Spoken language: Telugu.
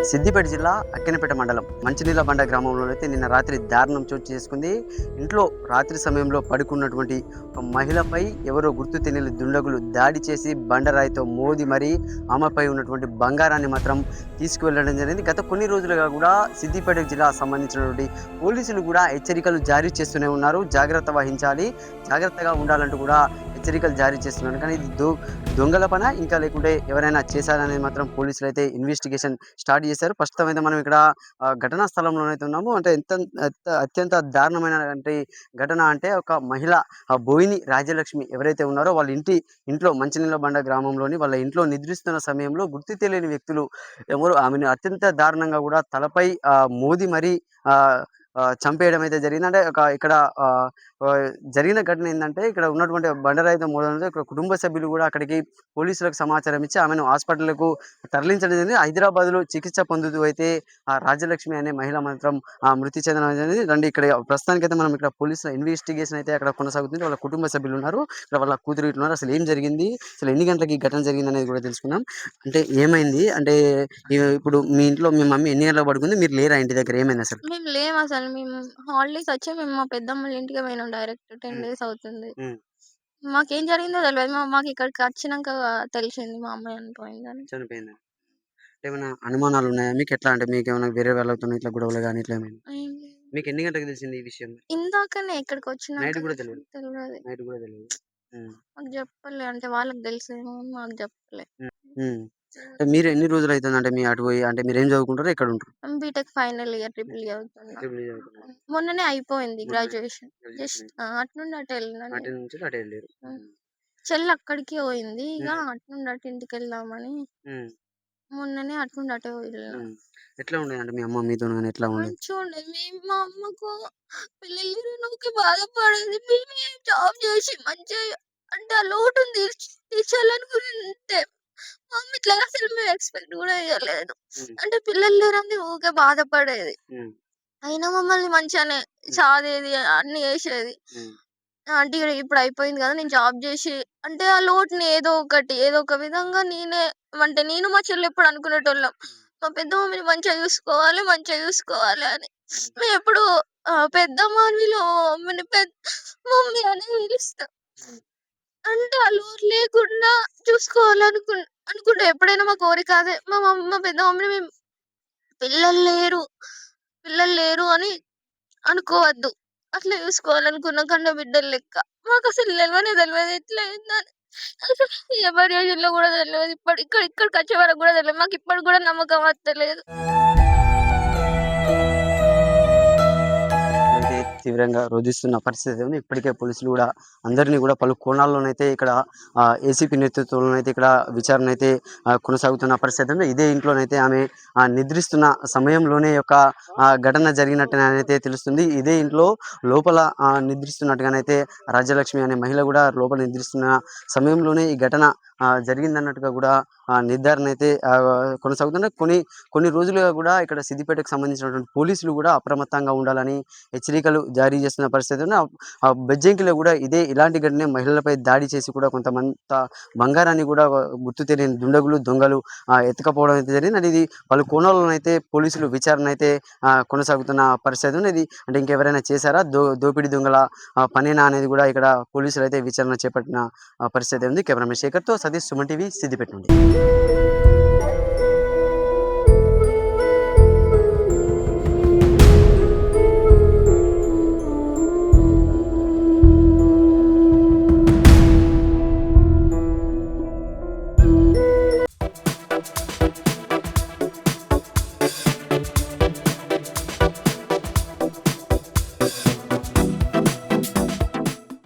సిద్దిపేట జిల్లా అక్కినపేట మండలం మంచినీళ్ళబండ గ్రామంలోనైతే నిన్న రాత్రి దారుణం చోటు చేసుకుంది. ఇంట్లో రాత్రి సమయంలో పడుకున్నటువంటి ఒక మహిళపై ఎవరో గుర్తు తెలియని దుండగులు దాడి చేసి బండరాయితో మోది మరీ ఆమెపై ఉన్నటువంటి బంగారాన్ని మాత్రం తీసుకువెళ్ళడం జరిగింది. గత కొన్ని రోజులుగా కూడా సిద్దిపేట జిల్లా సంబంధించినటువంటి పోలీసులు కూడా హెచ్చరికలు జారీ చేస్తూనే ఉన్నారు. జాగ్రత్త వహించాలి, జాగ్రత్తగా ఉండాలంటూ కూడా హెచ్చరికలు జారీ చేస్తున్నారు. కానీ ఇది దొంగల పన ఇంకా లేకుంటే ఎవరైనా చేశారనేది మాత్రం పోలీసులు అయితే ఇన్వెస్టిగేషన్ స్టార్ట్ చేశారు. ప్రస్తుతం అయితే మనం ఇక్కడ ఘటనా స్థలంలోనైతే ఉన్నాము. అంటే అత్యంత దారుణమైన ఘటన అంటే ఒక మహిళ బోయిని రాజ్యలక్ష్మి ఎవరైతే ఉన్నారో వాళ్ళ ఇంట్లో మంచినీళ్ళబండ గ్రామంలోని వాళ్ళ ఇంట్లో నిద్రిస్తున్న సమయంలో గుర్తు తెలియని వ్యక్తులు ఎవరు ఆమెను అత్యంత దారుణంగా కూడా తలపై మోది మరీ చంపేయడం అయితే జరిగింది. అంటే ఇక్కడ జరిగిన ఘటన ఏంటంటే ఇక్కడ ఉన్నటువంటి బండరాయితో మూడంలో ఇక్కడ కుటుంబ సభ్యులు కూడా అక్కడికి పోలీసులకు సమాచారం ఇచ్చి ఆమెను హాస్పిటల్కు తరలించడం జరిగింది. హైదరాబాద్లో చికిత్స పొందుతూ అయితే ఆ రాజ్యలక్ష్మి అనే మహిళ మాత్రం మృతి చెందడం జరిగింది. రండి ఇక్కడ ప్రస్తుతానికైతే మనం ఇక్కడ పోలీసుల ఇన్వెస్టిగేషన్ అయితే అక్కడ కొనసాగుతుంది. వాళ్ళ కుటుంబ సభ్యులు ఉన్నారు, ఇక్కడ వాళ్ళ కూతురు ఇట్లున్నారు. అసలు ఏం జరిగింది, అసలు ఎన్ని గంటలకి ఈ ఘటన జరిగింది అనేది కూడా తెలుసుకుందాం. అంటే ఏమైంది అంటే ఇప్పుడు మీ ఇంట్లో మీ మమ్మీ ఎన్ని గంటలకు పడుకుంది, మీరు లేరా ఇంటి దగ్గర, ఏమైంది అసలు? మేము లేమసలు. మేము హాలిడేస్ వచ్చి మేము మా పెద్దమ్మోళ్ళ ఇంటికే పోయినాం డైరెక్ట్. 10 ఉమ్, డేస్ అవుతుంది. ఉమ్, మాకేం జరిగిందో తెలవదు. మాకు ఇక్కడికి వచ్చినంక తెలిసింది మా అమ్మాయి చనిపోయిందని. చనిపోయింది. ఏమైనా అనుమానాలు ఉన్నాయా మీకు? ఎట్లా అంటే మీకు ఏమైనా వేరే వాళ్ళతో ఇట్లా గొడవలు కానీ ఇట్లా ఏమైనా? ఏం లేదు. మీకు ఎన్ని గంటలకు తెలిసింది ఈ విషయం? ఇందాకనే ఇక్కడికి నైట్ వచ్చినాక కూడా తెలియదు? తెలవదు. నైట్ కూడా తెలియదు. ఉమ్, మాకు చెప్పలే. అంటే వాళ్ళకి తెలుసేమో అని మాకు చెప్పలే. ఉమ్, ఉమ్. అంటే మీరు ఎన్ని రోజులు అవుతుంది అంటే మీ అటు పోయి? అంటే మీరు ఏం చదువుకుంటారో ఎక్కడ ఉంటారు? బీటెక్ ఫైనల్ ఇయర్ ట్రిపుల్ చదువుతున్నా. ట్రిపుల్ ఈ చదువుతున్నారు. మొన్ననే అయిపోయింది మొన్న గ్రాడ్యుయేషన్. జస్ట్ graduation అటు నుండి అటు వెళ్ళినా అటు నేను. నుంచి అటు వెళ్ళారు. చెల్లి అక్కడికి పోయింది. ఇక ఉమ్, అటు నుండి అటు ఇంటికి వెళ్దామని ఉమ్, మొన్ననే అటు నుండి అటే వెళ్ళిన. ఉమ్. ఎట్లా ఉండేది అంటే మీ అమ్మ మీతో కానీ ఎట్లా ఉండేది? మంచిగా ఉండేది. మా అమ్మకు పిల్లలు లేనోకే బాధపడేది. మేమే జాబ్ చేసి మంచిగా అంటే ఆ లోటుని తీర్చాలనుకుంటే మా అమ్మ ఇట్లా అసలు మేము ఎక్స్పెక్ట్ కూడా చేయలేదు. ఉమ్, అంటే పిల్లలు లేరని ఊకే బాధపడేది. ఉమ్, అయినా మమ్మల్ని మంచిగానే సాదేది, అన్ని చేసేది. ఉమ్, అంటే ఇప్పుడు అయిపోయింది కదా, నేను జాబ్ చేసి అంటే ఆ లోటుని ఏదో ఒక విధంగా నేను మా చెల్లి ఎప్పుడు అనుకునేటోళ్ళం. మా పెద్ద మమ్మీని మంచిగా చూసుకోవాలి అని. మేము ఎప్పుడు పెద్దమ్మ అని మమ్మీని మమ్మీ అని పిలుస్తాం. అంటే ఆ లోటు లేకుండా అనుకుంటే ఎప్పుడైనా మా కోరిక అదే. మా పెద్ద మమ్మీని మేము పిల్లలు లేరు పిల్లలు లేరు అని అనుకోవద్దు. అట్లా చూసుకోవాలనుకున్నాం కన్న బిడ్డల లెక్క. మాకసలు తెలవదు ఎట్లా అయిందని. అసలు ఎవరి ఏజ్‌లో గూడా తెలవదు. ఇక్కడికొచ్చే వరకు గూడా తెలవదు. మాకిప్పటికి గూడా నమ్మకం వత్తలేదు. అయితే తీవ్రంగా రోధిస్తున్న పరిస్థితి ఉంది. ఇప్పటికే పోలీసులు కూడా అందరినీ కూడా పలు కోణాల్లోనైతే ఇక్కడ ఏసీపీ నేతృత్వంలోనైతే ఇక్కడ విచారణ అయితే కొనసాగుతున్న పరిస్థితి ఉంది. ఇదే ఇంట్లోనైతే ఆమె నిద్రిస్తున్న సమయంలోనే యొక్క ఘటన జరిగినట్టునైతే తెలుస్తుంది. ఇదే ఇంట్లో లోపల నిద్రిస్తున్నట్టుగానైతే రాజ్యలక్ష్మి అనే మహిళ కూడా లోపల నిద్రిస్తున్న సమయంలోనే ఈ ఘటన జరిగిందన్నట్టుగా కూడా నిర్ధారణ అయితే కొనసాగుతుంది. కొన్ని రోజులుగా కూడా ఇక్కడ సిద్దిపేటకు సంబంధించినటువంటి పోలీసులు కూడా అప్రమత్తంగా ఉండాలని హెచ్చరికలు జారీ చేస్తున్న పరిస్థితి ఉంది. బెజ్జంకిలో కూడా ఇలాంటి ఘటనే మహిళలపై దాడి చేసి కూడా కొంతమంది బంగారాన్ని కూడా గుర్తు తెలియని దొంగలు ఎత్తుకపోవడం అయితే జరిగింది. అది ఇది పలు కోణాల్లోనైతే పోలీసులు విచారణ అయితే కొనసాగుతున్న పరిస్థితి ఉంది. ఇది అంటే ఇంకెవరైనా చేశారా, దోపిడీ దొంగల పనేనా అనేది కూడా ఇక్కడ పోలీసులు అయితే విచారణ చేపట్టిన పరిస్థితి ఉంది. కెమెరామెన్ శేఖర్తో సతీష్, సుమన్ టీవీ, సిద్దిపేట నుండి.